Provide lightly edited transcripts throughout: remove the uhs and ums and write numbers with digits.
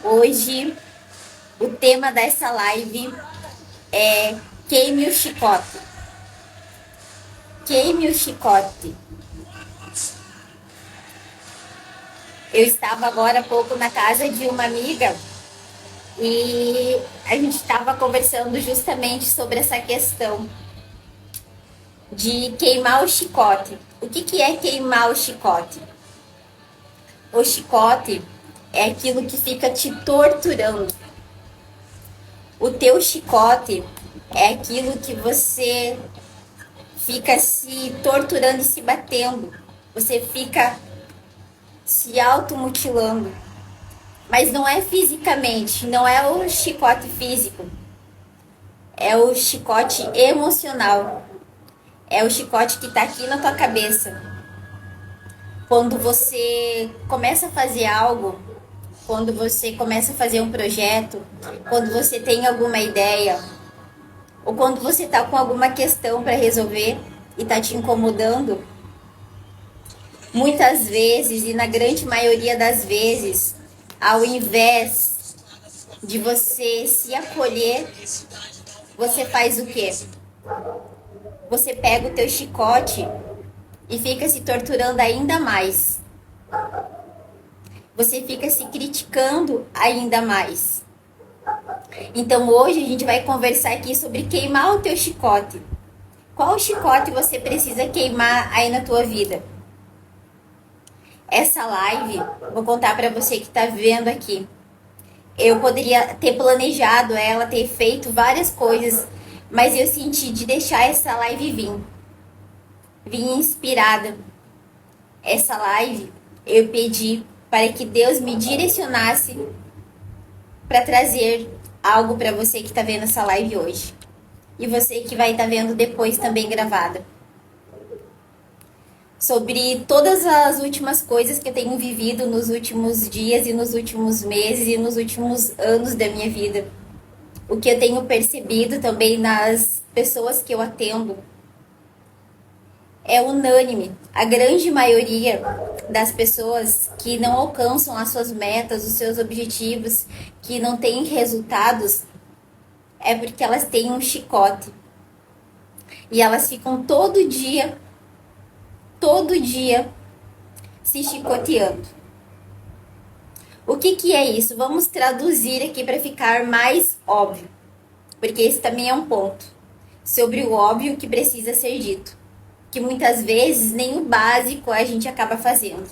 Hoje, o tema dessa live é queime o chicote. Queime o chicote. Eu estava agora há pouco na casa de uma amiga e a gente estava conversando justamente sobre essa questão de queimar o chicote. O que é queimar o chicote? O chicote é aquilo que fica te torturando. O teu chicote é aquilo que você fica se torturando e se batendo. Você fica se automutilando. Mas não é fisicamente, não é o chicote físico. É o chicote emocional. É o chicote que tá aqui na tua cabeça. Quando você começa a fazer algo, quando você começa a fazer um projeto, quando você tem alguma ideia, ou quando você tá com alguma questão para resolver e tá te incomodando, muitas vezes, e na grande maioria das vezes, ao invés de você se acolher, você faz o quê? Você pega o teu chicote e fica se torturando ainda mais. Você fica se criticando ainda mais. Então hoje a gente vai conversar aqui sobre queimar o teu chicote. Qual chicote você precisa queimar aí na tua vida? Essa live, vou contar para você que tá vendo aqui. Eu poderia ter planejado ela, ter feito várias coisas, mas eu senti de deixar essa live vir. Vim inspirada. Essa live eu pedi para que Deus me direcionasse para trazer algo para você que está vendo essa live hoje. E você que vai estar vendo depois também gravada. Sobre todas as últimas coisas que eu tenho vivido nos últimos dias e nos últimos meses e nos últimos anos da minha vida. O que eu tenho percebido também nas pessoas que eu atendo é unânime. A grande maioria das pessoas que não alcançam as suas metas, os seus objetivos, que não têm resultados, é porque elas têm um chicote. E elas ficam todo dia, se chicoteando. O que é isso? Vamos traduzir aqui para ficar mais óbvio, porque esse também é um ponto sobre o óbvio que precisa ser dito, que muitas vezes nem o básico a gente acaba fazendo.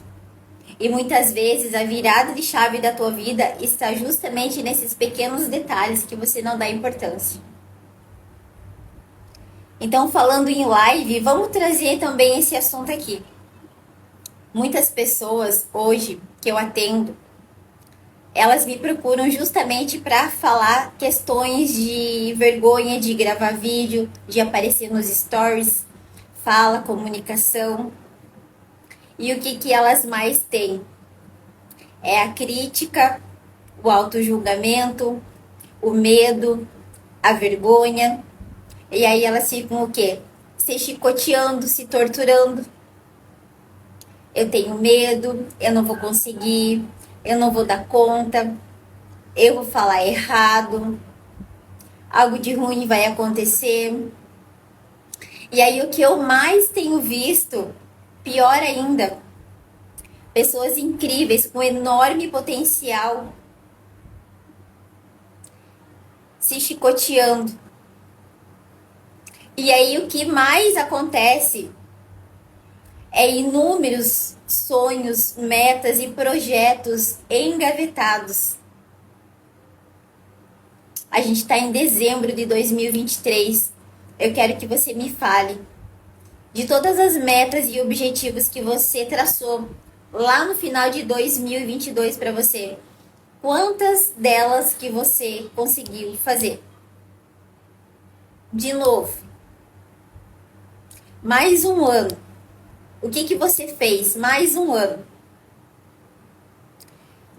E muitas vezes a virada de chave da tua vida está justamente nesses pequenos detalhes que você não dá importância. Então, falando em live, vamos trazer também esse assunto aqui. Muitas pessoas hoje que eu atendo, elas me procuram justamente para falar questões de vergonha de gravar vídeo, de aparecer nos stories, fala, comunicação. E o que elas mais têm? É a crítica, o autojulgamento, o medo, a vergonha. E aí elas ficam o quê? Se chicoteando, se torturando. Eu tenho medo, eu não vou conseguir, eu não vou dar conta, eu vou falar errado, algo de ruim vai acontecer. E aí o que eu mais tenho visto, pior ainda, pessoas incríveis com enorme potencial se chicoteando. E aí o que mais acontece é inúmeros sonhos, metas e projetos engavetados. A gente está em dezembro de 2023. Eu quero que você me fale de todas as metas e objetivos que você traçou lá no final de 2022 para você. Quantas delas que você conseguiu fazer? De novo, mais um ano. O que você fez? Mais um ano.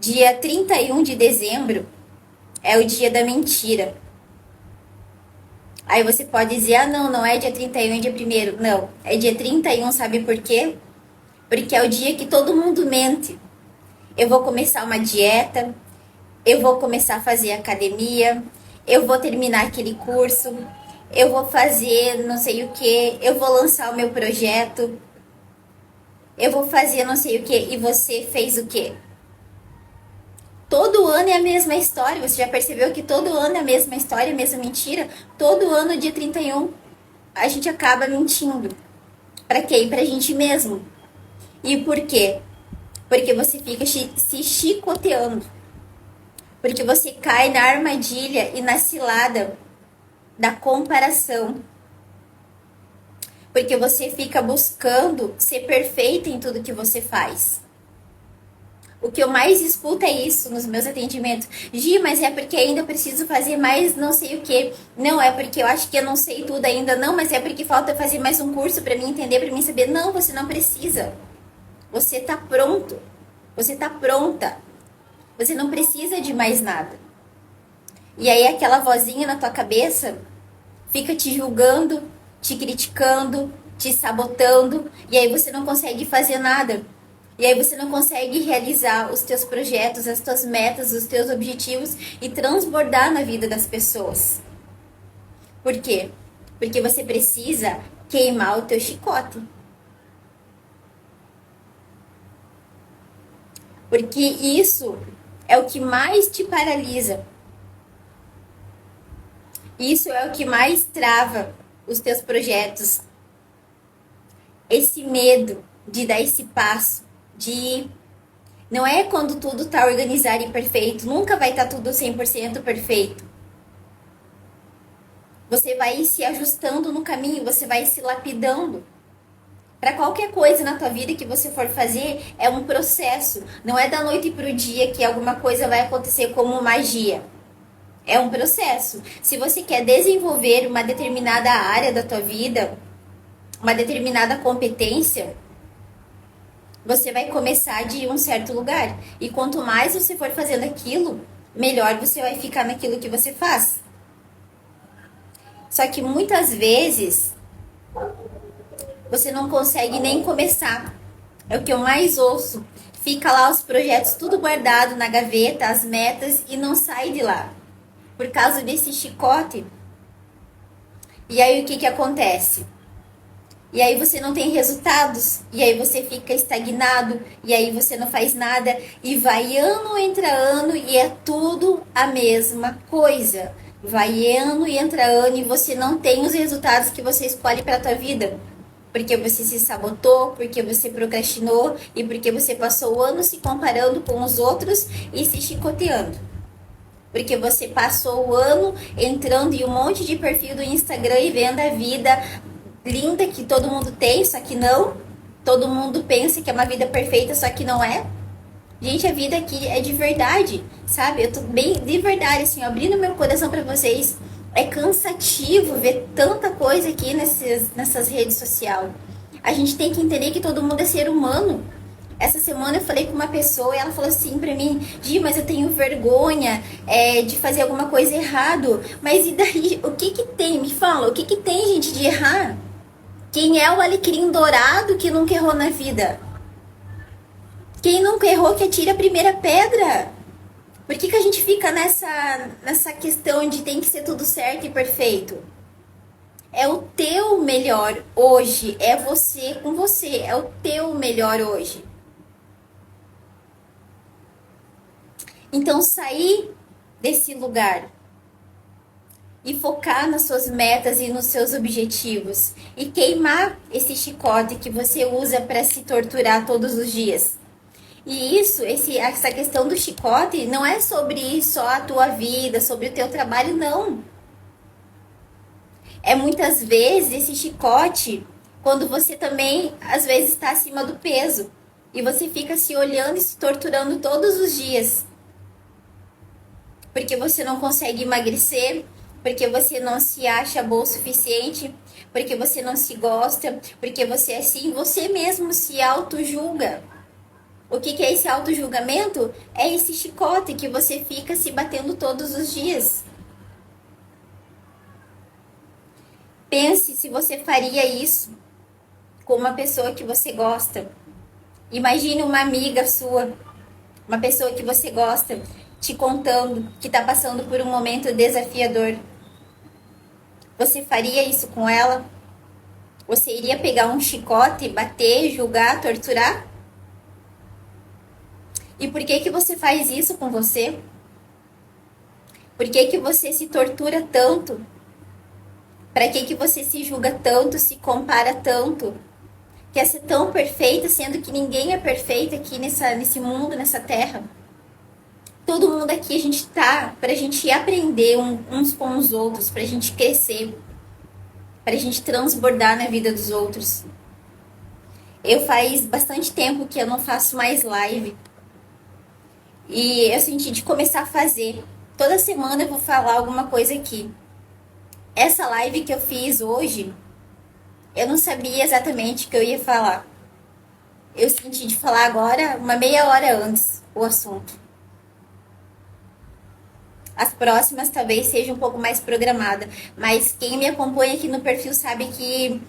Dia 31 de dezembro é o dia da mentira. Aí você pode dizer, ah não é dia 31, é dia 1º. Não, é dia 31, sabe por quê? Porque é o dia que todo mundo mente. Eu vou começar uma dieta, eu vou começar a fazer academia, eu vou terminar aquele curso, eu vou fazer não sei o que, eu vou lançar o meu projeto, eu vou fazer não sei o que, e você fez o quê? Todo ano é a mesma história. Você já percebeu que todo ano é a mesma história, a mesma mentira? Todo ano, dia 31, a gente acaba mentindo. Pra quem? Pra gente mesmo. E por quê? Porque você fica se chicoteando. Porque você cai na armadilha e na cilada da comparação. Porque você fica buscando ser perfeita em tudo que você faz. O que eu mais escuto é isso nos meus atendimentos. Gi, mas é porque ainda preciso fazer mais não sei o que. Não, é porque eu acho que eu não sei tudo ainda. Não, mas é porque falta fazer mais um curso para mim entender, para mim saber. Não, você não precisa. Você tá pronto. Você tá pronta. Você não precisa de mais nada. E aí aquela vozinha na tua cabeça fica te julgando, te criticando, te sabotando, e aí você não consegue fazer nada. E aí você não consegue realizar os teus projetos, as tuas metas, os teus objetivos e transbordar na vida das pessoas. Por quê? Porque você precisa queimar o teu chicote. Porque isso é o que mais te paralisa. Isso é o que mais trava os teus projetos. Esse medo de dar esse passo, de ir. Não é quando tudo tá organizado e perfeito. Nunca vai estar tudo 100% perfeito. Você vai se ajustando no caminho, você vai se lapidando. Para qualquer coisa na tua vida que você for fazer, é um processo. Não é da noite pro dia que alguma coisa vai acontecer como magia. É um processo. Se você quer desenvolver uma determinada área da tua vida, uma determinada competência, você vai começar de um certo lugar. E quanto mais você for fazendo aquilo, melhor você vai ficar naquilo que você faz. Só que muitas vezes você não consegue nem começar. É o que eu mais ouço. Fica lá os projetos tudo guardado na gaveta, as metas, e não sai de lá. Por causa desse chicote. E aí o que que acontece? E aí você não tem resultados, e aí você fica estagnado, e aí você não faz nada, e vai ano entra ano, e é tudo a mesma coisa. Vai ano e entra ano, e você não tem os resultados que você escolhe para a tua vida. Porque você se sabotou, porque você procrastinou, e porque você passou o ano se comparando com os outros e se chicoteando. Porque você passou o ano entrando em um monte de perfil do Instagram e vendo a vida linda que todo mundo tem, só que não. Todo mundo pensa que é uma vida perfeita, só que não é. Gente, a vida aqui é de verdade, sabe? Eu tô bem de verdade, assim, abrindo meu coração pra vocês. É cansativo ver tanta coisa aqui nessas redes sociais. A gente tem que entender que todo mundo é ser humano. Essa semana eu falei com uma pessoa e ela falou assim pra mim: Gi, mas eu tenho vergonha de fazer alguma coisa errado. Mas e daí? O que que tem? Me fala, o que que tem, gente, de errar? Quem é o alecrim dourado que nunca errou na vida? Quem nunca errou que atire a primeira pedra? Por que que a gente fica nessa questão de tem que ser tudo certo e perfeito? É o teu melhor hoje, é você com você, é o teu melhor hoje. Então sair desse lugar e focar nas suas metas e nos seus objetivos e queimar esse chicote que você usa para se torturar todos os dias. E essa questão do chicote não é sobre só a tua vida, sobre o teu trabalho, não. É muitas vezes esse chicote quando você também, às vezes, está acima do peso. E você fica se olhando e se torturando todos os dias. Porque você não consegue emagrecer, porque você não se acha boa o suficiente, porque você não se gosta, porque você é assim, você mesmo se auto-julga. O que é esse auto-julgamento? É esse chicote que você fica se batendo todos os dias. Pense se você faria isso com uma pessoa que você gosta. Imagine uma amiga sua, uma pessoa que você gosta, te contando que tá passando por um momento desafiador, você faria isso com ela? Você iria pegar um chicote, bater, julgar, torturar? E por que que você faz isso com você? Por que que você se tortura tanto? Para que você se julga tanto, se compara tanto? Quer ser tão perfeita, sendo que ninguém é perfeito aqui nesse mundo, nessa terra? Todo mundo aqui a gente tá pra gente aprender uns com os outros, pra gente crescer, pra gente transbordar na vida dos outros. Eu faz bastante tempo que eu não faço mais live. E eu senti de começar a fazer. Toda semana eu vou falar alguma coisa aqui. Essa live que eu fiz hoje, eu não sabia exatamente o que eu ia falar. Eu senti de falar agora, uma meia hora antes, o assunto. As próximas talvez seja um pouco mais programada, mas quem me acompanha aqui no perfil sabe que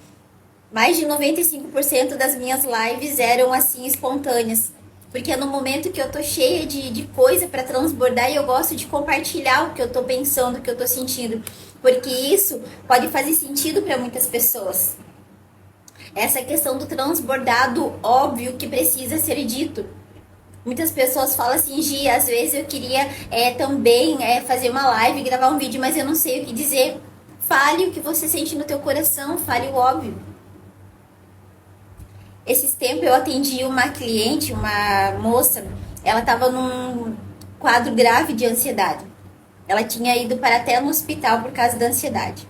mais de 95% das minhas lives eram assim espontâneas. Porque é no momento que eu tô cheia de coisa para transbordar e eu gosto de compartilhar o que eu tô pensando, o que eu tô sentindo. Porque isso pode fazer sentido para muitas pessoas. Essa questão do transbordado óbvio que precisa ser dito. Muitas pessoas falam assim, Gi, às vezes eu queria também fazer uma live, gravar um vídeo, mas eu não sei o que dizer. Fale o que você sente no teu coração, fale o óbvio. Esses tempos eu atendi uma cliente, uma moça, ela estava num quadro grave de ansiedade. Ela tinha ido para até no hospital por causa da ansiedade.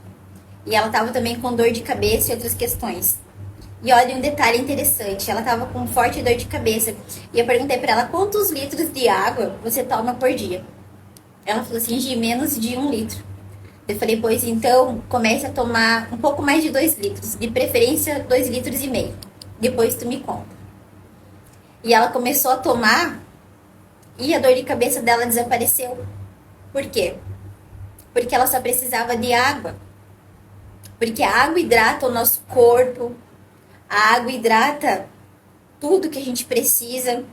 E ela estava também com dor de cabeça e outras questões. E olha um detalhe interessante, ela estava com forte dor de cabeça. E eu perguntei para ela quantos litros de água você toma por dia. Ela falou assim, de menos de 1 litro. Eu falei, pois então comece a tomar um pouco mais de 2 litros, de preferência 2,5 litros. Depois tu me conta. E ela começou a tomar e a dor de cabeça dela desapareceu. Por quê? Porque ela só precisava de água. Porque a água hidrata o nosso corpo, a água hidrata tudo que a gente precisa.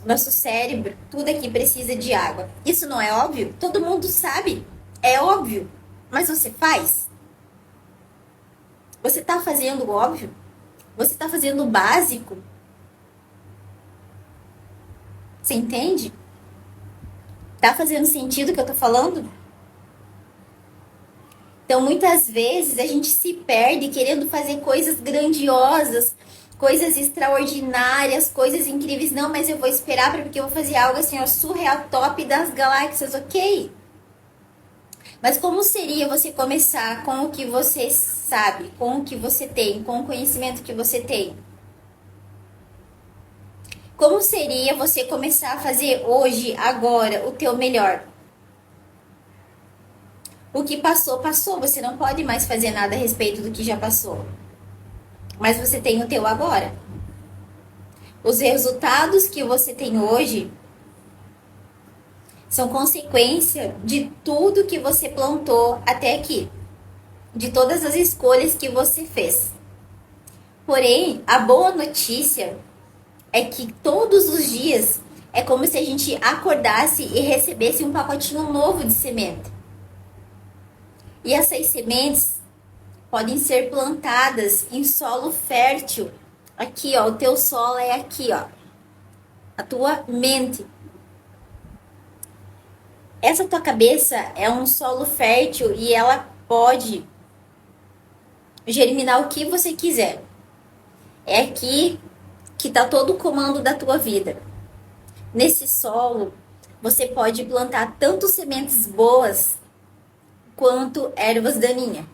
Nosso cérebro, tudo aqui precisa de água. Isso não é óbvio? Todo mundo sabe. É óbvio. Mas você faz? Você tá fazendo o óbvio? Você tá fazendo o básico? Você entende? Tá fazendo sentido o que eu tô falando? Então, muitas vezes a gente se perde querendo fazer coisas grandiosas, coisas extraordinárias, coisas incríveis. Não, mas eu vou esperar porque eu vou fazer algo assim, ó, surreal, top das galáxias, ok? Mas como seria você começar com o que você sabe, com o que você tem, com o conhecimento que você tem? Como seria você começar a fazer hoje, agora, o teu melhor? O que passou, passou. Você não pode mais fazer nada a respeito do que já passou. Mas você tem o teu agora. Os resultados que você tem hoje são consequência de tudo que você plantou até aqui. De todas as escolhas que você fez. Porém, a boa notícia é que todos os dias é como se a gente acordasse e recebesse um pacotinho novo de semente. E essas sementes podem ser plantadas em solo fértil. Aqui, ó, o teu solo é aqui, ó. A tua mente. Essa tua cabeça é um solo fértil e ela pode germinar o que você quiser. É aqui que tá todo o comando da tua vida. Nesse solo, você pode plantar tanto sementes boas quanto ervas daninhas.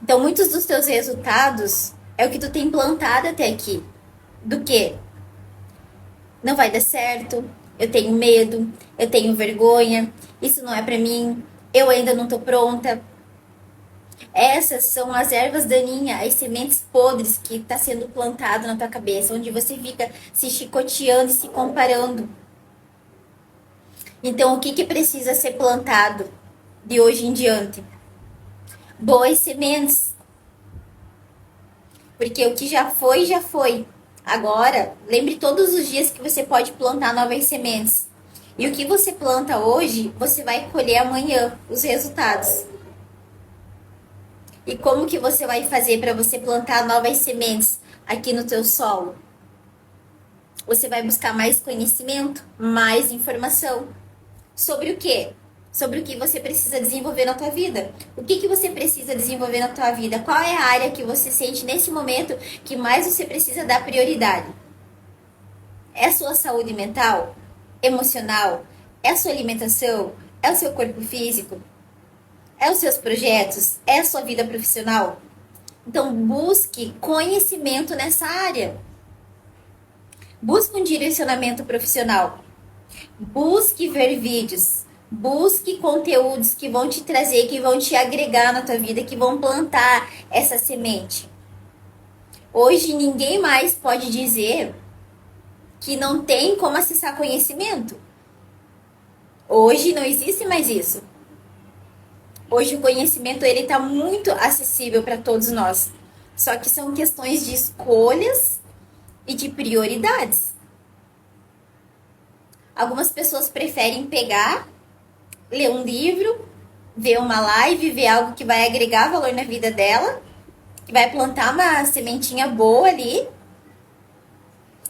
Então, muitos dos teus resultados é o que tu tem plantado até aqui. Do que? Não vai dar certo, eu tenho medo, eu tenho vergonha, isso não é pra mim, eu ainda não tô pronta. Essas são as ervas daninhas, as sementes podres que está sendo plantado na tua cabeça, onde você fica se chicoteando e se comparando. Então, o que precisa ser plantado de hoje em diante? Boas sementes. Porque o que já foi, já foi. Agora, lembre todos os dias que você pode plantar novas sementes. E o que você planta hoje, você vai colher amanhã os resultados. E como que você vai fazer para você plantar novas sementes aqui no teu solo? Você vai buscar mais conhecimento, mais informação. Sobre o quê? Sobre o que você precisa desenvolver na tua vida. O que você precisa desenvolver na tua vida? Qual é a área que você sente nesse momento que mais você precisa dar prioridade? É a sua saúde mental? Emocional? É a sua alimentação? É o seu corpo físico? É os seus projetos? É a sua vida profissional? Então, busque conhecimento nessa área. Busque um direcionamento profissional. Busque ver vídeos. Busque conteúdos que vão te trazer, que vão te agregar na tua vida, que vão plantar essa semente. Hoje, ninguém mais pode dizer que não tem como acessar conhecimento. Hoje não existe mais isso. Hoje o conhecimento ele está muito acessível para todos nós. Só que são questões de escolhas e de prioridades. Algumas pessoas preferem pegar, ler um livro, ver uma live, ver algo que vai agregar valor na vida dela, que vai plantar uma sementinha boa ali.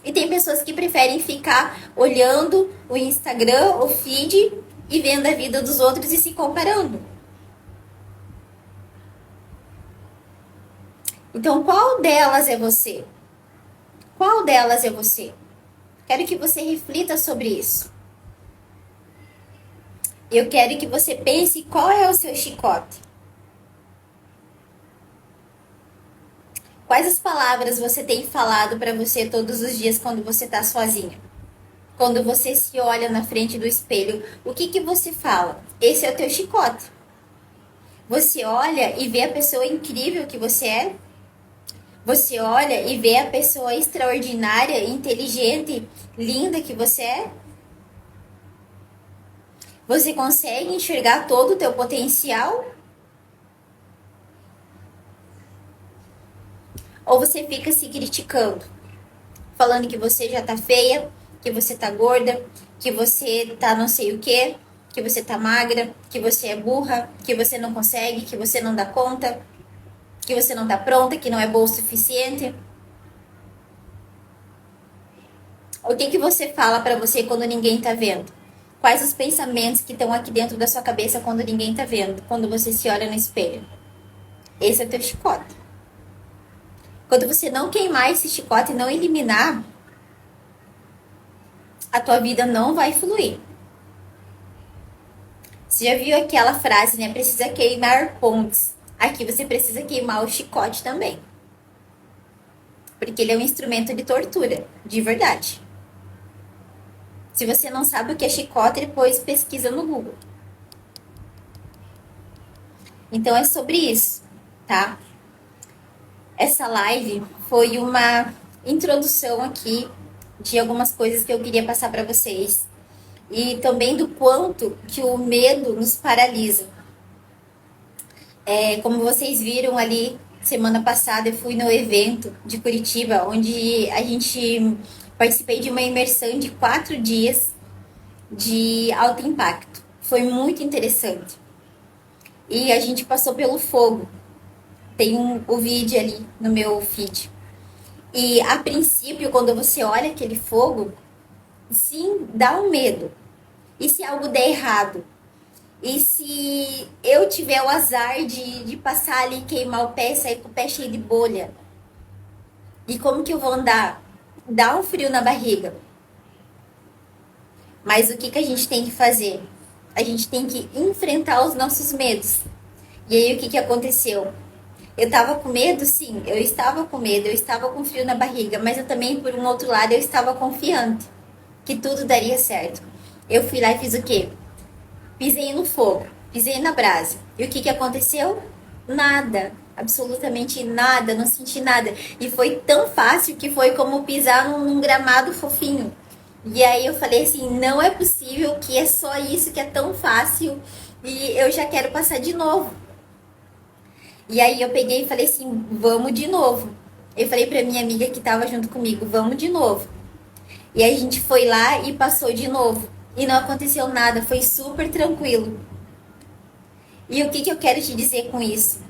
E tem pessoas que preferem ficar olhando o Instagram, o feed e vendo a vida dos outros e se comparando. Então, qual delas é você? Qual delas é você? Quero que você reflita sobre isso. Eu quero que você pense qual é o seu chicote. Quais as palavras você tem falado para você todos os dias quando você está sozinha? Quando você se olha na frente do espelho, o que você fala? Esse é o teu chicote. Você olha e vê a pessoa incrível que você é? Você olha e vê a pessoa extraordinária, inteligente, linda que você é? Você consegue enxergar todo o teu potencial? Ou você fica se criticando, falando que você já tá feia, que você tá gorda, que você tá não sei o que você tá magra, que você é burra, que você não consegue, que você não dá conta, que você não tá pronta, que não é boa o suficiente? O que você fala pra você quando ninguém tá vendo? Quais os pensamentos que estão aqui dentro da sua cabeça quando ninguém tá vendo? Quando você se olha no espelho? Esse é o teu chicote. Quando você não queimar esse chicote e não eliminar, a tua vida não vai fluir. Você já viu aquela frase, né? Precisa queimar pontes. Aqui você precisa queimar o chicote também. Porque ele é um instrumento de tortura, de verdade. Se você não sabe o que é chicote, depois pesquisa no Google. Então é sobre isso, tá? Essa live foi uma introdução aqui de algumas coisas que eu queria passar para vocês e também do quanto que o medo nos paralisa. Como vocês viram ali, semana passada eu fui no evento de Curitiba, onde a gente participei de uma imersão de 4 dias de alto impacto. Foi muito interessante. E a gente passou pelo fogo. Tem o vídeo ali no meu feed. E a princípio, quando você olha aquele fogo, sim, dá um medo. E se algo der errado? E se eu tiver o azar de passar ali, queimar o pé, sair com o pé cheio de bolha? E como que eu vou andar? Dá um frio na barriga. Mas o que a gente tem que fazer? A gente tem que enfrentar os nossos medos. E aí o que aconteceu? Eu tava com medo, sim, eu estava com medo, eu estava com frio na barriga, mas eu também, por um outro lado, eu estava confiante que tudo daria certo. Eu fui lá e fiz o quê? Pisei no fogo, pisei na brasa. E o que aconteceu? Nada, absolutamente nada, não senti nada. E foi tão fácil que foi como pisar num gramado fofinho. E aí eu falei assim, não é possível que é só isso que é tão fácil e eu já quero passar de novo. E aí eu peguei e falei assim, vamos de novo. Eu falei pra minha amiga que tava junto comigo, vamos de novo. E a gente foi lá e passou de novo. E não aconteceu nada, foi super tranquilo. E o que eu quero te dizer com isso?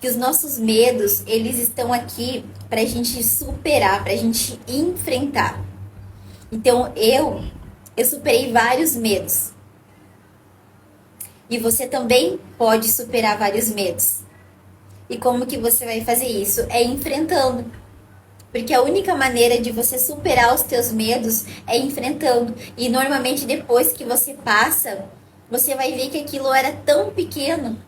Que os nossos medos, eles estão aqui pra gente superar, pra gente enfrentar. Então eu superei vários medos. E você também pode superar vários medos. E como que você vai fazer isso? É enfrentando. Porque a única maneira de você superar os teus medos é enfrentando. E normalmente depois que você passa, você vai ver que aquilo era tão pequeno.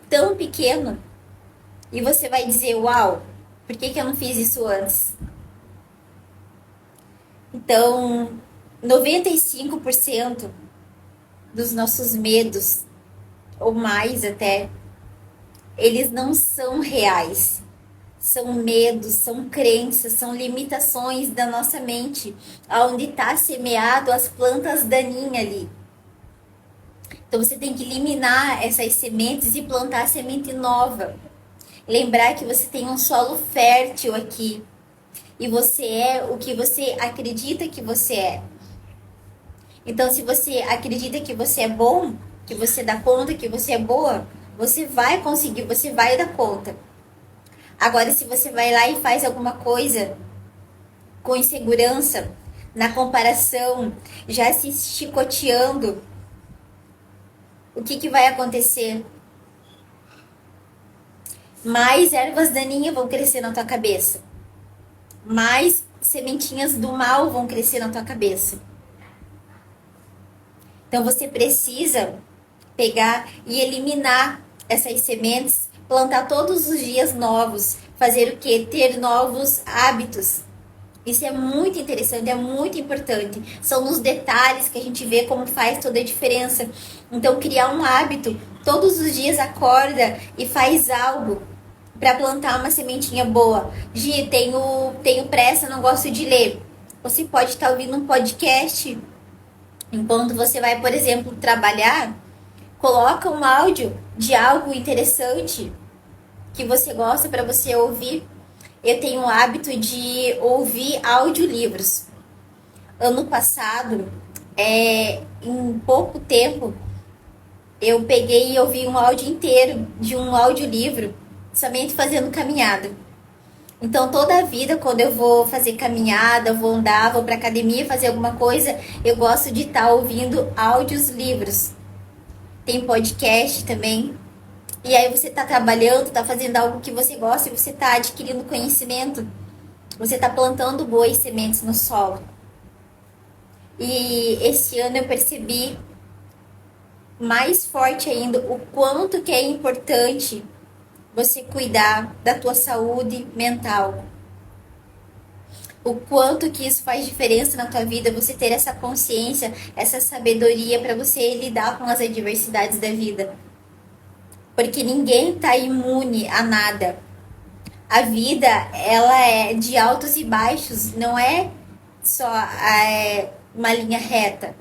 E você vai dizer, uau, por que eu não fiz isso antes? Então, 95% dos nossos medos, ou mais até, eles não são reais. São medos, são crenças, são limitações da nossa mente, onde está semeado as plantas daninhas ali. Então você tem que eliminar essas sementes e plantar semente nova. Lembrar que você tem um solo fértil aqui. E você é o que você acredita que você é. Então, se você acredita que você é bom, que você dá conta, que você é boa, você vai conseguir, você vai dar conta. Agora, se você vai lá e faz alguma coisa com insegurança, na comparação, já se chicoteando, o que vai acontecer? Mais ervas daninhas vão crescer na tua cabeça. Mais sementinhas do mal vão crescer na tua cabeça. Então você precisa pegar e eliminar essas sementes, plantar todos os dias novos, fazer o que? Ter novos hábitos. Isso é muito interessante, é muito importante. São nos detalhes que a gente vê como faz toda a diferença. Então, criar um hábito, todos os dias acorda e faz algo para plantar uma sementinha boa. Gi, tenho pressa, não gosto de ler. Você pode estar ouvindo um podcast enquanto você vai, por exemplo, trabalhar. Coloca um áudio de algo interessante que você gosta para você ouvir. Eu tenho o hábito de ouvir audiolivros. Ano passado, em pouco tempo, eu peguei e ouvi um áudio inteiro de um audiolivro, somente fazendo caminhada. Então, toda a vida, quando eu vou fazer caminhada, vou andar, vou para academia fazer alguma coisa, eu gosto de estar ouvindo áudios, livros. Tem podcast também. E aí você está trabalhando, está fazendo algo que você gosta e você está adquirindo conhecimento. Você está plantando boas sementes no solo. E esse ano eu percebi mais forte ainda o quanto que é importante você cuidar da tua saúde mental. O quanto que isso faz diferença na tua vida, você ter essa consciência, essa sabedoria para você lidar com as adversidades da vida. Porque ninguém está imune a nada. A vida, ela é de altos e baixos, não é só uma linha reta.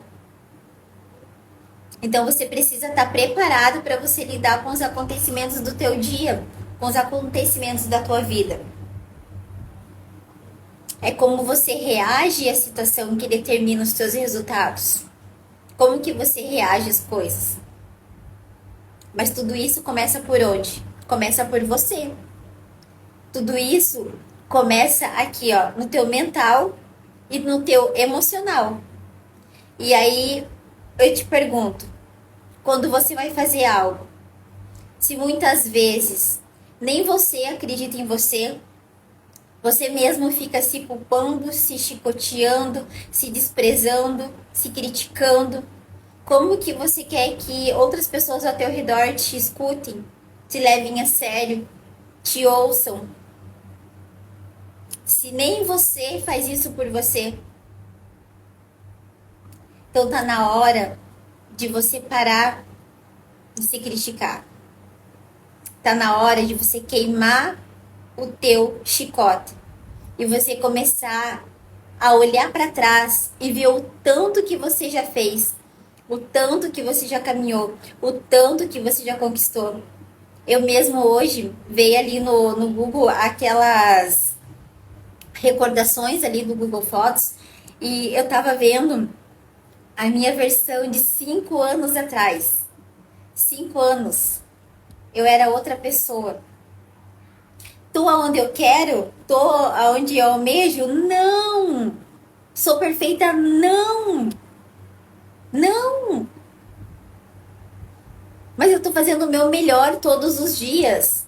Então você precisa estar preparado para você lidar com os acontecimentos do teu dia, com os acontecimentos da tua vida. É como você reage à situação que determina os teus resultados. Como que você reage às coisas. Mas tudo isso começa por onde? Começa por você. Tudo isso começa aqui, ó, no teu mental e no teu emocional. E aí eu te pergunto, quando você vai fazer algo, se muitas vezes nem você acredita em você, você mesmo fica se culpando, se chicoteando, se desprezando, se criticando, como que você quer que outras pessoas ao teu redor te escutem, te levem a sério, te ouçam? Se nem você faz isso por você. Então tá na hora de você parar de se criticar. Tá na hora de você queimar o teu chicote e você começar a olhar para trás e ver o tanto que você já fez, o tanto que você já caminhou, o tanto que você já conquistou. Eu mesmo hoje veio ali no Google aquelas recordações ali do Google Fotos e eu tava vendo a minha versão de 5 anos atrás. 5 anos. Eu era outra pessoa. Tô aonde eu quero? Tô aonde eu almejo? Não! Sou perfeita? Não! Não! Mas eu tô fazendo o meu melhor todos os dias.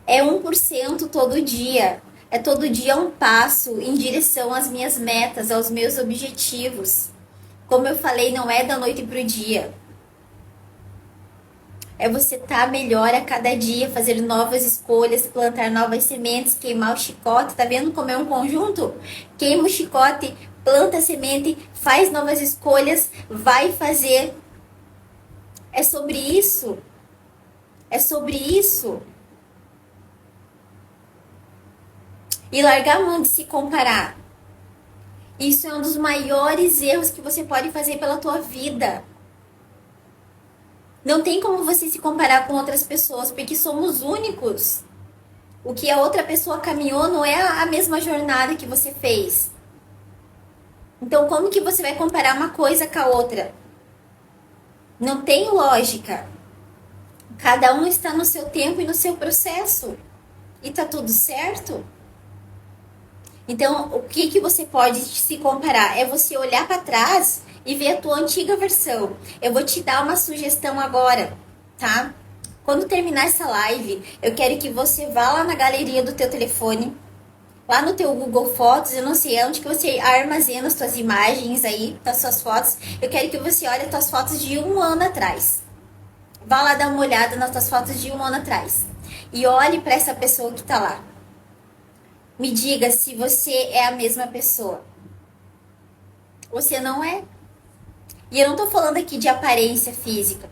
É 1% todo dia. É todo dia um passo em direção às minhas metas, aos meus objetivos. Como eu falei, não é da noite pro dia. É você estar melhor a cada dia, fazer novas escolhas, plantar novas sementes, queimar o chicote. Tá vendo como é um conjunto? Queima o chicote, planta a semente, faz novas escolhas, vai fazer. É sobre isso. É sobre isso. E largar a mão de se comparar. Isso é um dos maiores erros que você pode fazer pela tua vida. Não tem como você se comparar com outras pessoas, porque somos únicos. O que a outra pessoa caminhou não é a mesma jornada que você fez. Então, como que você vai comparar uma coisa com a outra? Não tem lógica. Cada um está no seu tempo e no seu processo. E tá tudo certo? Então, o que que você pode se comparar? É você olhar para trás e ver a tua antiga versão. Eu vou te dar uma sugestão agora, tá? Quando terminar essa live, eu quero que você vá lá na galeria do teu telefone, lá no teu Google Fotos, eu não sei onde que você armazena as tuas imagens aí, as suas fotos. Eu quero que você olhe as tuas fotos de 1 ano atrás. Vá lá dar uma olhada nas tuas fotos de 1 ano atrás. E olhe para essa pessoa que tá lá. Me diga se você é a mesma pessoa. Você não é. E eu não tô falando aqui de aparência física.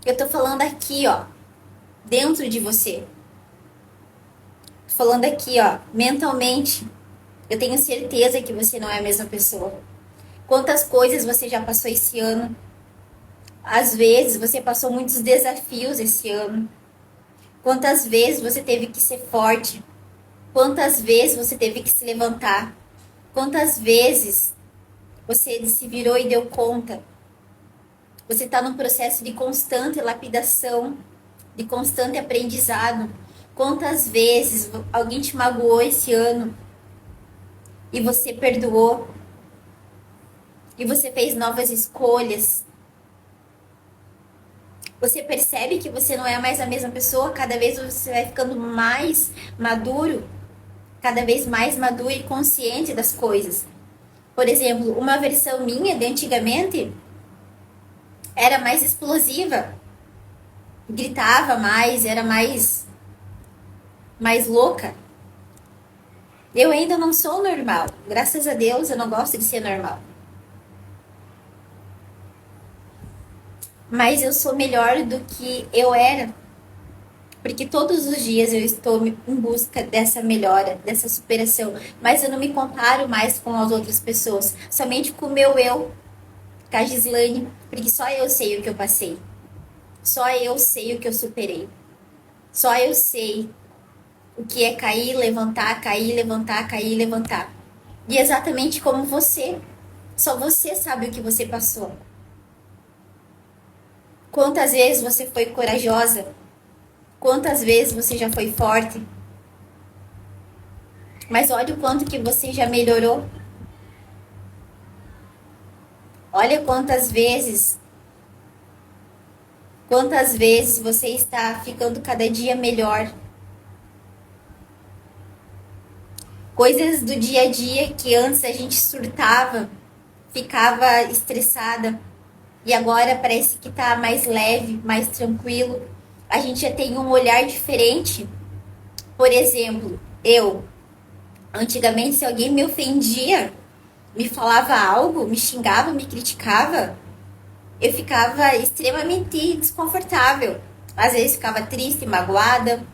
Eu tô falando aqui, ó, dentro de você. Tô falando aqui, ó, mentalmente. Eu tenho certeza que você não é a mesma pessoa. Quantas coisas você já passou esse ano? Às vezes você passou muitos desafios esse ano. Quantas vezes você teve que ser forte? Quantas vezes você teve que se levantar? Quantas vezes você se virou e deu conta? Você está num processo de constante lapidação, de constante aprendizado. Quantas vezes alguém te magoou esse ano e você perdoou? E você fez novas escolhas? Você percebe que você não é mais a mesma pessoa? Cada vez você vai ficando mais maduro, cada vez mais maduro e consciente das coisas. Por exemplo, uma versão minha de antigamente era mais explosiva, gritava mais, era mais louca. Eu ainda não sou normal. Graças a Deus eu não gosto de ser normal. Mas eu sou melhor do que eu era. Porque todos os dias eu estou em busca dessa melhora, dessa superação. Mas eu não me comparo mais com as outras pessoas. Somente com o meu eu, com a Gislane. Porque só eu sei o que eu passei. Só eu sei o que eu superei. Só eu sei o que é cair, levantar, cair, levantar, cair, levantar. E exatamente como você. Só você sabe o que você passou. Quantas vezes você foi corajosa? Quantas vezes você já foi forte? Mas olha o quanto que você já melhorou. Olha quantas vezes você está ficando cada dia melhor. Coisas do dia a dia que antes a gente surtava, ficava estressada. E agora parece que tá mais leve, mais tranquilo. A gente já tem um olhar diferente. Por exemplo, eu, antigamente, se alguém me ofendia, me falava algo, me xingava, me criticava, eu ficava extremamente desconfortável. Às vezes ficava triste, magoada.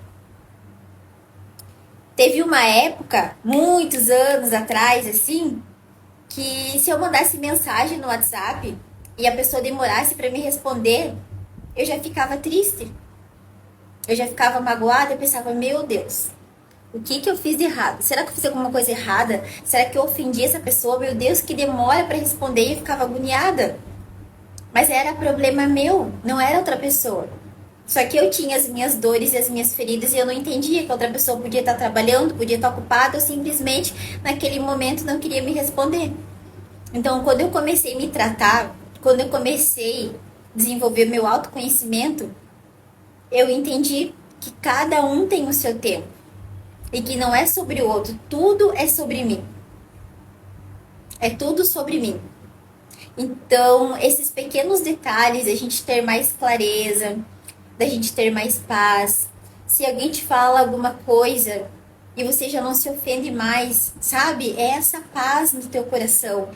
Teve uma época, muitos anos atrás, assim, que se eu mandasse mensagem no WhatsApp e a pessoa demorasse para me responder, eu já ficava triste. Eu já ficava magoada e pensava, meu Deus, O que que eu fiz de errado? Será que eu fiz alguma coisa errada? Será que eu ofendi essa pessoa? Meu Deus, que demora para responder, e eu ficava agoniada. Mas era problema meu, não era outra pessoa. Só que eu tinha as minhas dores e as minhas feridas e eu não entendia que outra pessoa podia estar trabalhando, podia estar ocupada, ou simplesmente naquele momento não queria me responder. Então, quando eu comecei a me tratar, quando eu comecei a desenvolver meu autoconhecimento, eu entendi que cada um tem o seu tempo e que não é sobre o outro, tudo é sobre mim. É tudo sobre mim. Então, esses pequenos detalhes, a gente ter mais clareza, da gente ter mais paz. Se alguém te fala alguma coisa e você já não se ofende mais, sabe? É essa paz no teu coração.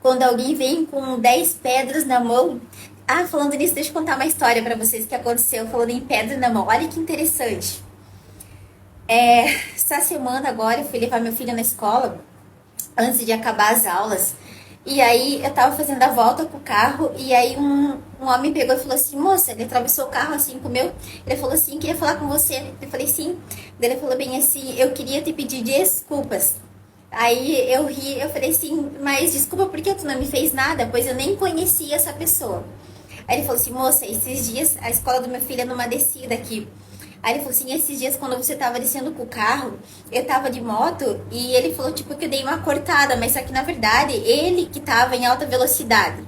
Quando alguém vem com 10 pedras na mão. Ah, falando nisso, deixa eu contar uma história para vocês que aconteceu falando em pedra na mão. Olha que interessante. Essa semana agora eu fui levar meu filho na escola antes de acabar as aulas. E aí eu tava fazendo a volta com o carro e aí um homem pegou e falou assim, moça, ele atravessou o carro assim com o meu, ele falou assim, queria falar com você. Eu falei sim. Daí ele falou bem assim, eu queria te pedir desculpas. Aí eu ri, eu falei assim, mas desculpa, por que tu não me fez nada? Pois eu nem conhecia essa pessoa. Aí ele falou assim, moça, esses dias a escola do meu filho é numa descida aqui. Aí ele falou assim, esses dias quando você tava descendo com o carro, eu tava de moto e ele falou tipo que eu dei uma cortada, mas só que na verdade ele que tava em alta velocidade.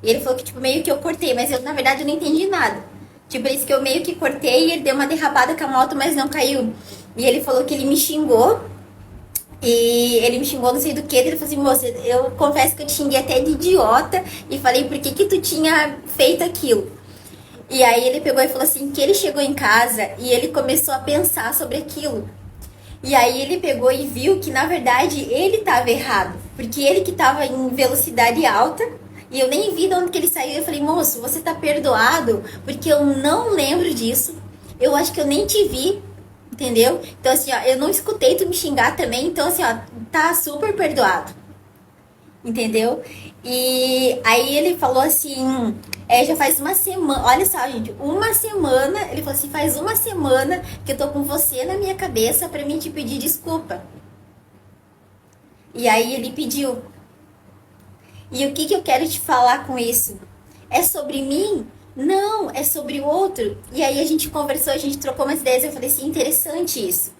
E ele falou que tipo meio que eu cortei, mas eu na verdade eu não entendi nada. Tipo, ele disse que eu meio que cortei e ele deu uma derrapada com a moto, mas não caiu. E ele falou que ele me xingou e ele me xingou não sei do que, ele falou assim, moça, eu confesso que eu te xinguei até de idiota e falei por que que tu tinha feito aquilo. E aí ele pegou e falou assim, que ele chegou em casa e ele começou a pensar sobre aquilo. E aí ele pegou e viu que na verdade ele estava errado, porque ele que estava em velocidade alta e eu nem vi de onde que ele saiu. Eu falei, moço, você tá perdoado, porque eu não lembro disso. Eu acho que eu nem te vi, entendeu? Então assim, ó, eu não escutei tu me xingar também, então assim, ó, tá super perdoado. Entendeu? E aí ele falou assim, já faz uma semana, olha só, gente, uma semana, ele falou assim, faz uma semana que eu tô com você na minha cabeça pra mim te pedir desculpa. E aí ele pediu. E o que que eu quero te falar com isso? É sobre mim? Não, é sobre o outro. E aí a gente conversou, a gente trocou umas ideias, eu falei assim, interessante isso.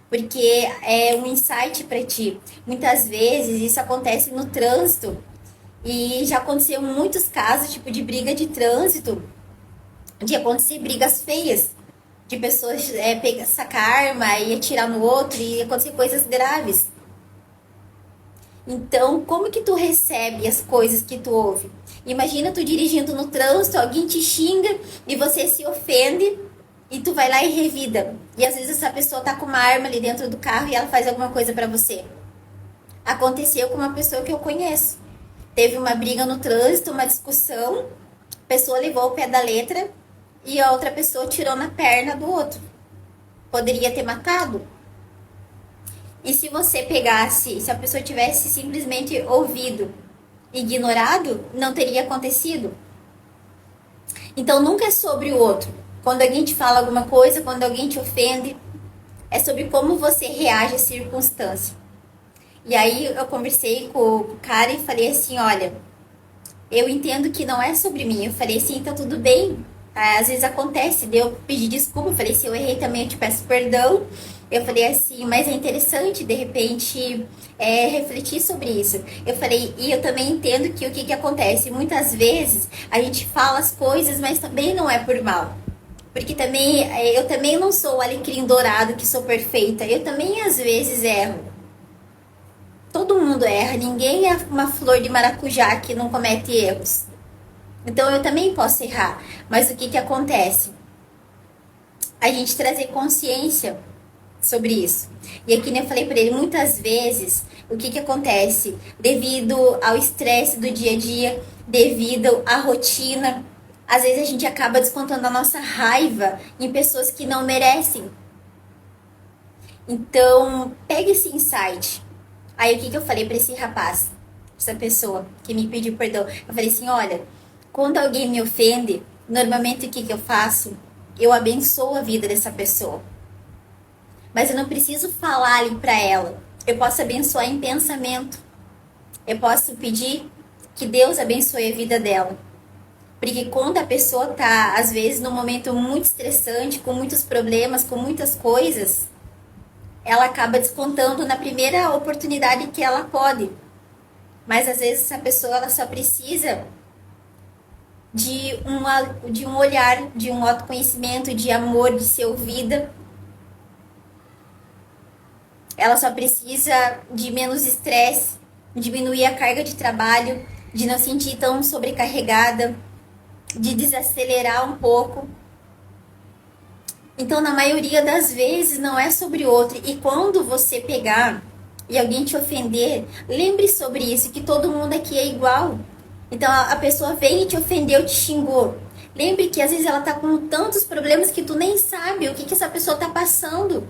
Porque é um insight para ti. Muitas vezes isso acontece no trânsito e já aconteceu muitos casos, tipo, de briga de trânsito, de acontecer brigas feias, de pessoas pegar, sacar arma e atirar no outro e acontecer coisas graves. Então, como que tu recebe as coisas que tu ouve? Imagina tu dirigindo no trânsito, alguém te xinga e você se ofende e tu vai lá e revida. E às vezes essa pessoa tá com uma arma ali dentro do carro e ela faz alguma coisa pra você. Aconteceu com uma pessoa que eu conheço. Teve uma briga no trânsito, uma discussão, a pessoa levou o pé da letra e a outra pessoa tirou na perna do outro. Poderia ter matado? E se você pegasse, se a pessoa tivesse simplesmente ouvido, ignorado, não teria acontecido. Então nunca é sobre o outro. Quando alguém te fala alguma coisa, quando alguém te ofende, é sobre como você reage à circunstância. E aí eu conversei com o cara e falei assim, olha, eu entendo que não é sobre mim. Eu falei assim, tá tudo bem. Às vezes acontece, eu pedi desculpa, eu falei, se eu errei também eu te peço perdão. Eu falei assim, mas é interessante, de repente, refletir sobre isso. Eu falei, e eu também entendo que o que acontece? Muitas vezes a gente fala as coisas, mas também não é por mal. Porque também, eu também não sou o alecrim dourado que sou perfeita. Eu também às vezes erro. Todo mundo erra, ninguém é uma flor de maracujá que não comete erros. Então eu também posso errar. Mas o que acontece? A gente trazer consciência sobre isso. E aqui, eu falei para ele, muitas vezes, o que acontece? Devido ao estresse do dia a dia, devido à rotina, às vezes a gente acaba descontando a nossa raiva em pessoas que não merecem. Então, pega esse insight. Aí, o que eu falei para esse rapaz, essa pessoa que me pediu perdão? Eu falei assim, olha, quando alguém me ofende, normalmente o que eu faço? Eu abençoo a vida dessa pessoa. mas eu não preciso falar ali para ela. Eu posso abençoar em pensamento. Eu posso pedir que Deus abençoe a vida dela. Porque quando a pessoa tá, às vezes, num momento muito estressante, com muitos problemas, com muitas coisas, ela acaba descontando na primeira oportunidade que ela pode. Mas às vezes essa pessoa ela só precisa de um olhar, de um autoconhecimento, de amor, de ser ouvida. Ela só precisa de menos estresse, diminuir a carga de trabalho, de não sentir tão sobrecarregada, de desacelerar um pouco. Então, na maioria das vezes, não é sobre outro. E quando você pegar e alguém te ofender, lembre sobre isso, que todo mundo aqui é igual. Então, a pessoa vem e te ofendeu, te xingou. Lembre que às vezes ela tá com tantos problemas que tu nem sabe o que essa pessoa tá passando.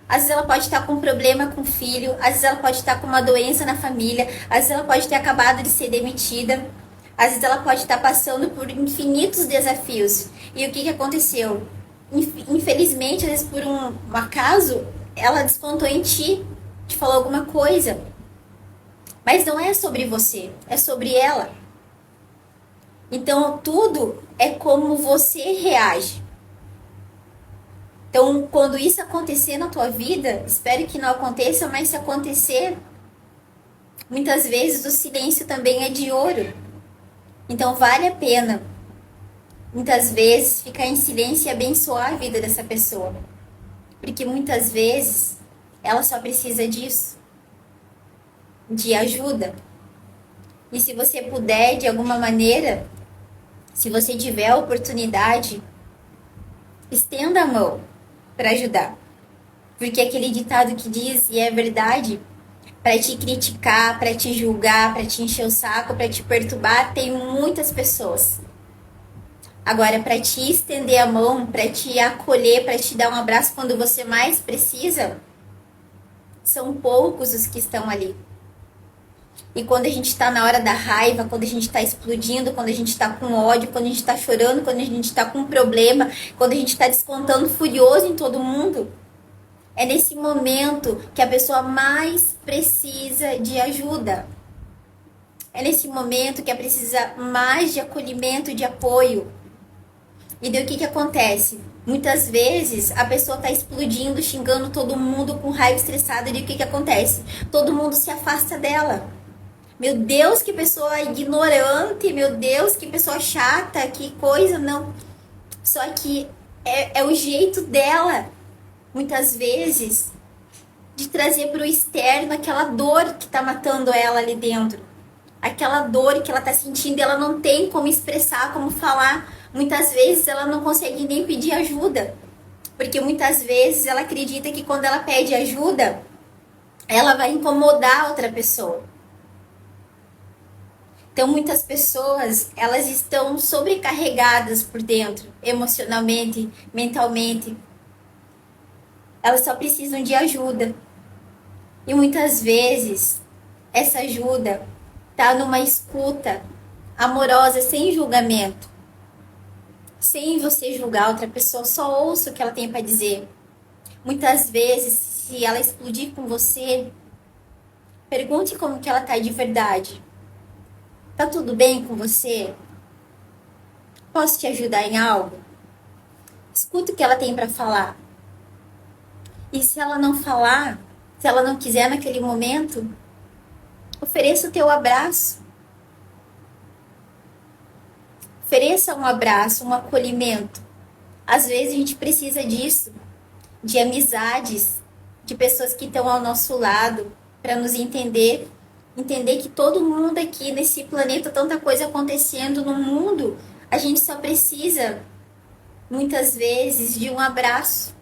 Às vezes ela pode estar com um problema com o filho, às vezes ela pode estar com uma doença na família, às vezes ela pode ter acabado de ser demitida, às vezes ela pode estar passando por infinitos desafios. E o que aconteceu? Infelizmente, às vezes por um acaso, ela descontou em ti, te falou alguma coisa. Mas não é sobre você, é sobre ela. Então tudo é como você reage. Então, quando isso acontecer na tua vida, espero que não aconteça, mas se acontecer, muitas vezes o silêncio também é de ouro. Então, vale a pena, muitas vezes, ficar em silêncio e abençoar a vida dessa pessoa. Porque muitas vezes ela só precisa disso, de ajuda. E se você puder, de alguma maneira, se você tiver a oportunidade, estenda a mão para ajudar. Porque aquele ditado que diz, e é verdade, para te criticar, para te julgar, para te encher o saco, para te perturbar, tem muitas pessoas. Agora, para te estender a mão, para te acolher, para te dar um abraço quando você mais precisa, são poucos os que estão ali. E quando a gente está na hora da raiva, quando a gente está explodindo, quando a gente está com ódio, quando a gente está chorando, quando a gente está com um problema, quando a gente está descontando furioso em todo mundo, é nesse momento que a pessoa mais precisa de ajuda. É nesse momento que ela precisa mais de acolhimento, de apoio. E daí o que acontece? Muitas vezes a pessoa está explodindo, xingando todo mundo com raiva estressada. E daí o que acontece? Todo mundo se afasta dela. Meu Deus, que pessoa ignorante. Meu Deus, que pessoa chata. Que coisa, não. Só que é o jeito dela, muitas vezes, de trazer para o externo aquela dor que está matando ela ali dentro. Aquela dor que ela está sentindo e ela não tem como expressar, como falar. Muitas vezes ela não consegue nem pedir ajuda. Porque muitas vezes ela acredita que quando ela pede ajuda, ela vai incomodar outra pessoa. Então muitas pessoas, elas estão sobrecarregadas por dentro, emocionalmente, mentalmente. Elas só precisam de ajuda. E muitas vezes essa ajuda tá numa escuta amorosa, sem julgamento. Sem você julgar outra pessoa, só ouça o que ela tem para dizer. Muitas vezes, se ela explodir com você, pergunte como que ela tá de verdade. Tá tudo bem com você? Posso te ajudar em algo? Escuta o que ela tem para falar. E se ela não falar, se ela não quiser naquele momento, ofereça o teu abraço. Ofereça um abraço, um acolhimento. Às vezes a gente precisa disso, de amizades, de pessoas que estão ao nosso lado, para nos entender. Entender que todo mundo aqui nesse planeta, tanta coisa acontecendo no mundo, a gente só precisa, muitas vezes, de um abraço.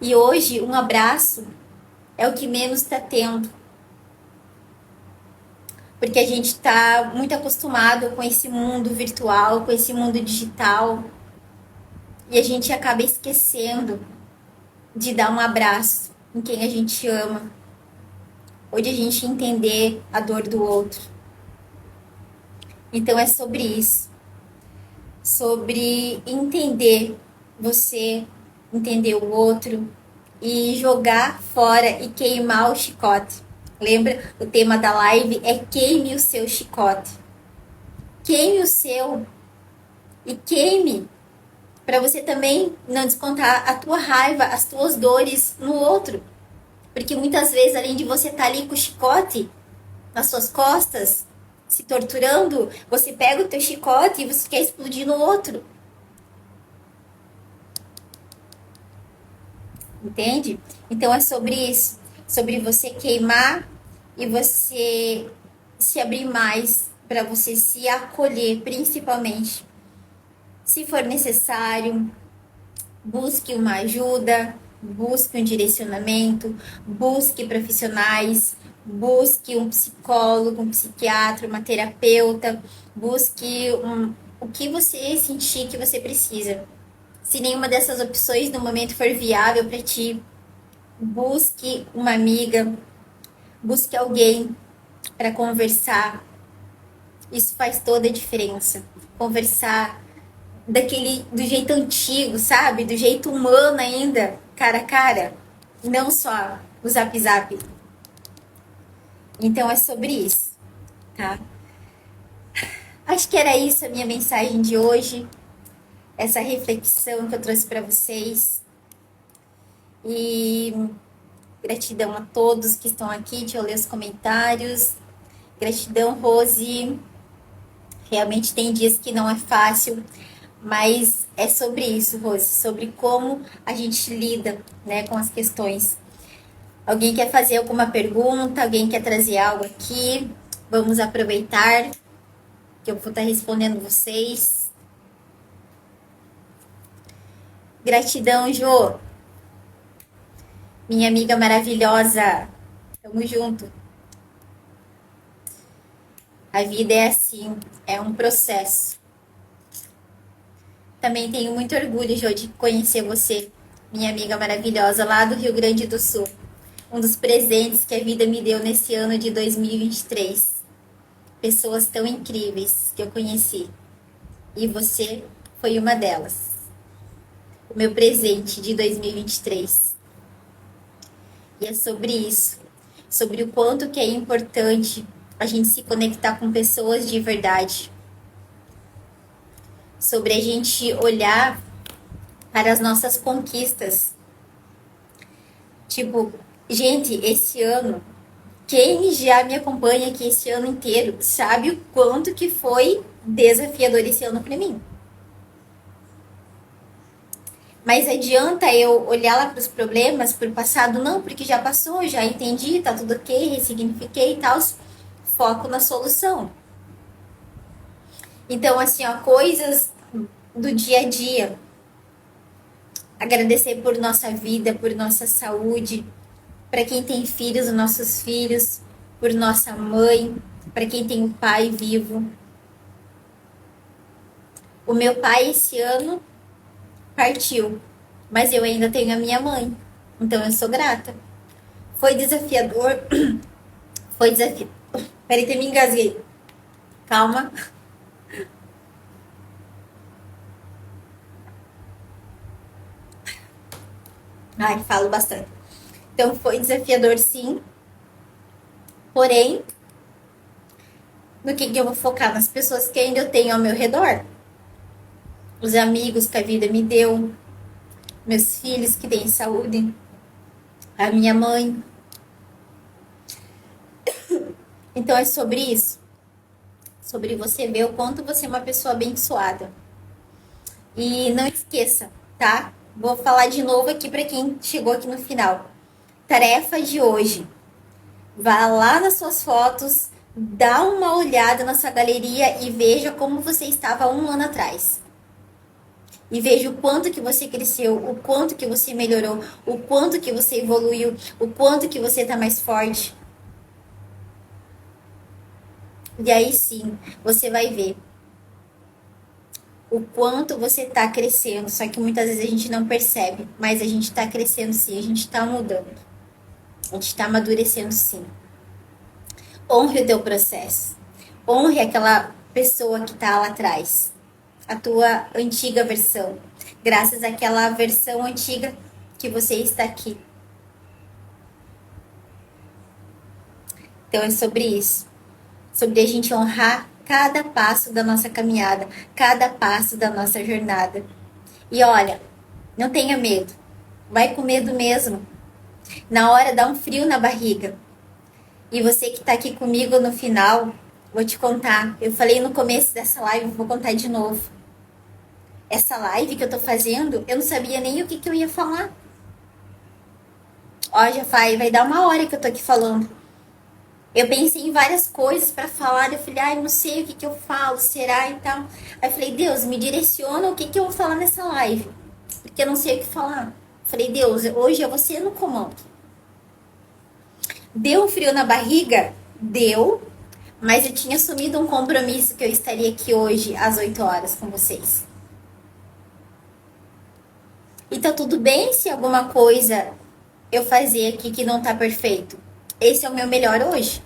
E hoje, um abraço é o que menos está tendo. Porque a gente está muito acostumado com esse mundo virtual, com esse mundo digital. E a gente acaba esquecendo de dar um abraço em quem a gente ama. Ou de a gente entender a dor do outro. Então é sobre isso. Sobre entender você entender o outro e jogar fora e queimar o chicote. Lembra? O tema da live é queime o seu chicote. Queime o seu e queime para você também não descontar a tua raiva, as tuas dores no outro. Porque muitas vezes, além de você estar ali com o chicote nas suas costas, se torturando, você pega o teu chicote e você quer explodir no outro. Entende? Então é sobre isso, sobre você queimar e você se abrir mais para você se acolher, principalmente. Se for necessário, busque uma ajuda, busque um direcionamento, busque profissionais, busque um psicólogo, um psiquiatra, uma terapeuta, busque o que você sentir que você precisa. Se nenhuma dessas opções no momento for viável para ti, busque uma amiga, busque alguém para conversar. Isso faz toda a diferença. Conversar do jeito antigo, sabe? Do jeito humano ainda, cara a cara. Não só o zap zap. Então é sobre isso, tá? Acho que era isso a minha mensagem de hoje. Essa reflexão que eu trouxe para vocês. E gratidão a todos que estão aqui. Deixa eu ler os comentários. Gratidão, Rose. Realmente tem dias que não é fácil, mas é sobre isso, Rose, sobre como a gente lida, né, com as questões. Alguém quer fazer alguma pergunta? Alguém quer trazer algo aqui? Vamos aproveitar que eu vou estar respondendo vocês. Gratidão, Jo. Minha amiga maravilhosa. Tamo junto. A vida é assim, é um processo. Também tenho muito orgulho, Jo, de conhecer você, minha amiga maravilhosa, lá do Rio Grande do Sul. Um dos presentes que a vida me deu nesse ano de 2023. Pessoas tão incríveis que eu conheci. E você foi uma delas. O meu presente de 2023. E é sobre isso. Sobre o quanto que é importante a gente se conectar com pessoas de verdade. Sobre a gente olhar para as nossas conquistas. Tipo, gente, esse ano, quem já me acompanha aqui esse ano inteiro sabe o quanto que foi desafiador esse ano para mim. Mas adianta eu olhar lá para os problemas, para o passado? Não, porque já passou, já entendi, tá tudo ok, ressignifiquei e tal. Foco na solução. Então, assim, ó, coisas do dia a dia. Agradecer por nossa vida, por nossa saúde, para quem tem filhos, os nossos filhos, por nossa mãe, para quem tem um pai vivo. O meu pai esse ano partiu, mas eu ainda tenho a minha mãe, então eu sou grata. Foi desafiador, foi desafiador. Peraí, até me engasguei. Calma. Ai, falo bastante. Então foi desafiador, sim. Porém, no que eu vou focar? Nas pessoas que ainda eu tenho ao meu redor. Os amigos que a vida me deu. Meus filhos que têm saúde. A minha mãe. Então é sobre isso. Sobre você ver o quanto você é uma pessoa abençoada. E não esqueça, tá? Vou falar de novo aqui para quem chegou aqui no final. Tarefa de hoje. Vá lá nas suas fotos, dá uma olhada na sua galeria e veja como você estava 1 ano atrás. E veja o quanto que você cresceu, o quanto que você melhorou, o quanto que você evoluiu, o quanto que você está mais forte. E aí sim, você vai ver o quanto você está crescendo. Só que muitas vezes a gente não percebe, mas a gente está crescendo sim, a gente está mudando. A gente está amadurecendo sim. Honre o teu processo. Honre aquela pessoa que está lá atrás. A tua antiga versão. graças àquela versão antiga que você está aqui. Então é sobre isso, sobre a gente honrar cada passo da nossa caminhada, cada passo da nossa jornada. E olha, não tenha medo, vai com medo mesmo. Na hora dá um frio na barriga. E você que tá aqui comigo no final, vou te contar. Eu falei no começo dessa live, vou contar de novo. Essa live que eu tô fazendo, eu não sabia nem o que eu ia falar. Ó, já vai dar uma hora que eu tô aqui falando. Eu pensei em várias coisas pra falar, eu falei, ai, não sei o que eu falo, será e tal. Aí eu falei, Deus, me direciona o que eu vou falar nessa live, porque eu não sei o que falar. Eu falei, Deus, hoje é você no comando. Deu um frio na barriga? Deu, mas eu tinha assumido um compromisso que eu estaria aqui hoje às 8 horas com vocês. E tá tudo bem se alguma coisa eu fazer aqui que não tá perfeito. Esse é o meu melhor hoje.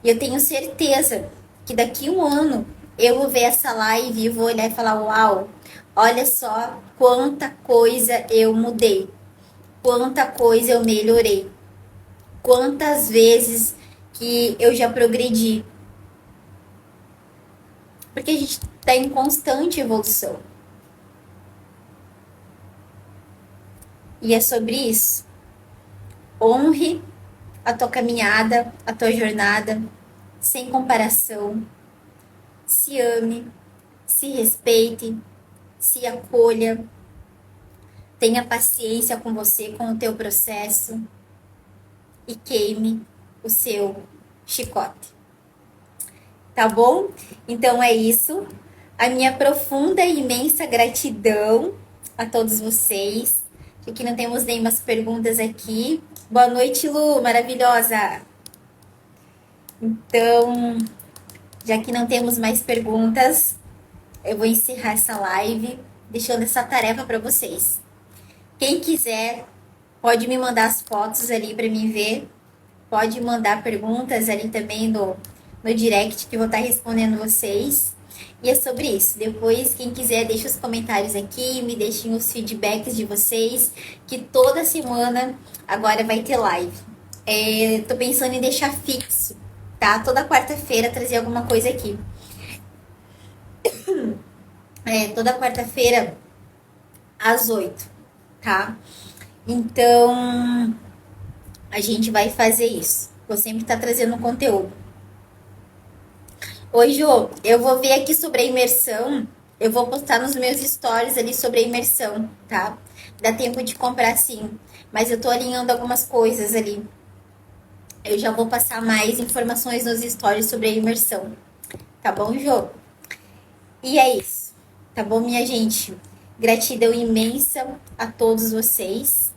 E eu tenho certeza que daqui um ano eu vou ver essa live e vou olhar e falar, uau, olha só quanta coisa eu mudei, quanta coisa eu melhorei, quantas vezes que eu já progredi. Porque a gente está em constante evolução. E é sobre isso. Honre a tua caminhada, a tua jornada, sem comparação. Se ame, se respeite, se acolha. Tenha paciência com você, com o teu processo. E queime o seu chicote. Tá bom? Então é isso. A minha profunda e imensa gratidão a todos vocês. Aqui não temos nenhumas perguntas aqui. Boa noite, Lu, maravilhosa. Então, já que não temos mais perguntas, eu vou encerrar essa live, deixando essa tarefa para vocês. Quem quiser, pode me mandar as fotos ali para mim ver. Pode mandar perguntas ali também no direct, que eu vou estar respondendo vocês. E é sobre isso. Depois, quem quiser, deixa os comentários aqui, me deixem os feedbacks de vocês, que toda semana agora vai ter live. Tô pensando em deixar fixo, tá? Toda quarta-feira trazer alguma coisa aqui. Toda quarta-feira às 8, tá? Então, a gente vai fazer isso. Vou sempre estar trazendo conteúdo. Oi, Jô, eu vou ver aqui sobre a imersão. Eu vou postar nos meus stories ali sobre a imersão, tá? Dá tempo de comprar sim. Mas eu tô alinhando algumas coisas ali. Eu já vou passar mais informações nos stories sobre a imersão. Tá bom, Jô? E é isso. Tá bom, minha gente? Gratidão imensa a todos vocês.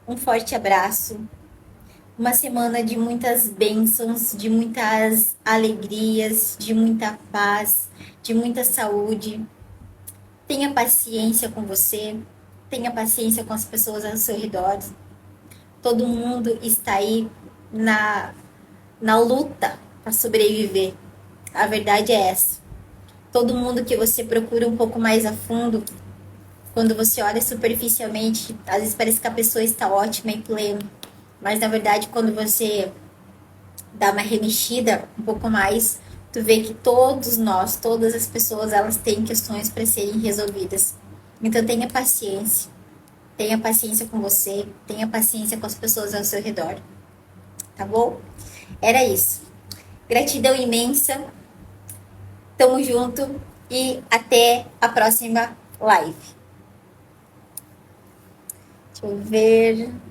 Um forte abraço. Uma semana de muitas bênçãos, de muitas alegrias, de muita paz, de muita saúde. Tenha paciência com você, tenha paciência com as pessoas ao seu redor. Todo mundo está aí na luta para sobreviver. A verdade é essa. Todo mundo que você procura um pouco mais a fundo, quando você olha superficialmente, às vezes parece que a pessoa está ótima e plena. Mas na verdade, quando você dá uma remexida um pouco mais, tu vê que todos nós, todas as pessoas, elas têm questões para serem resolvidas. Então tenha paciência. Tenha paciência com você, tenha paciência com as pessoas ao seu redor. Tá bom? Era isso. Gratidão imensa. Tamo junto e até a próxima live. Deixa eu ver.